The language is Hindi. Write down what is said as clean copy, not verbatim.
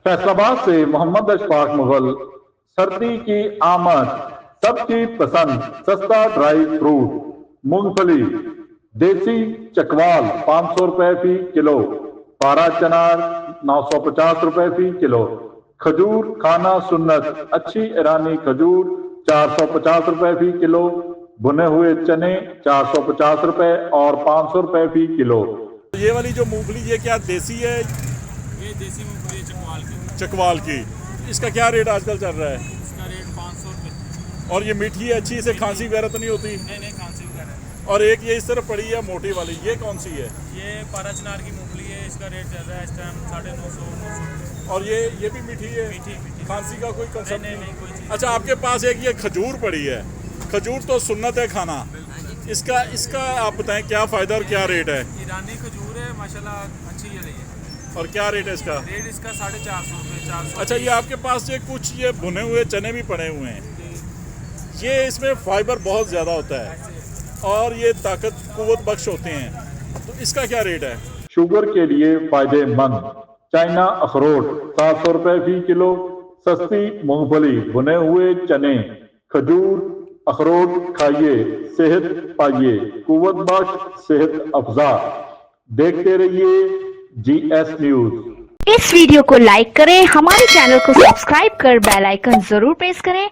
फैसलाबाद से मोहम्मद अशफाक मुगल। सर्दी की आमद, सबकी पसंद, सस्ता ड्राई फ्रूट, मूंगफली, देसी चकवाल 500 रुपए फी किलो, पारा चनार 950 रुपए फी किलो, खजूर खाना सुन्नत अच्छी ईरानी खजूर 450 रुपए फी किलो, भुने हुए चने 450 रुपए और 500 रुपए फी किलो। ये वाली जो मूंगफली ये क्या देसी है? ये देसी मूंगफली चकवाल की। चकवाल की। इसका क्या रेट आजकल चल रहा है? इसका रेट 500 रुपये। और ये मीठी है, अच्छी, से खांसी वगैरह तो नहीं होती? नहीं खांसी वगैरह है। और एक ये इस तरफ पड़ी है मोटी वाली, ये कौन सी है? ये पारा चनार की मूंगफली है, इसका रेट चल रहा है इस टाइम 950-900। और ये भी मीठी है? मीठी। खांसी का कोई कंसेप्ट नहीं कोई चीज़। अच्छा, आपके पास एक ये खजूर पड़ी है। खजूर तो सुन्नत है खाना, इसका आप बताएं क्या फ़ायदा और क्या रेट है? ईरानी खजूर है, माशाल्लाह अच्छी है रही है। और क्या रेट है इसका? रेट इसका 450 रुपये, 400। अच्छा, ये आपके पास ये कुछ ये भुने हुए चने भी पड़े हुए हैं। ये इसमें फाइबर बहुत ज़्यादा होता है और ये ताकत कुव्वत बख्श होते हैं, तो इसका क्या रेट है? शुगर के लिए फायदेमंद चाइना अखरोट 700 रुपए फी किलो, सस्ती मूंगफली, भुने हुए चने, खजूर, अखरोट खाइए, सेहत पाइए, कुव्वत बख्श, सेहत अफजा। देखते रहिए GS न्यूज। इस वीडियो को लाइक करें, हमारे चैनल को सब्सक्राइब कर बेल आइकन जरूर प्रेस करें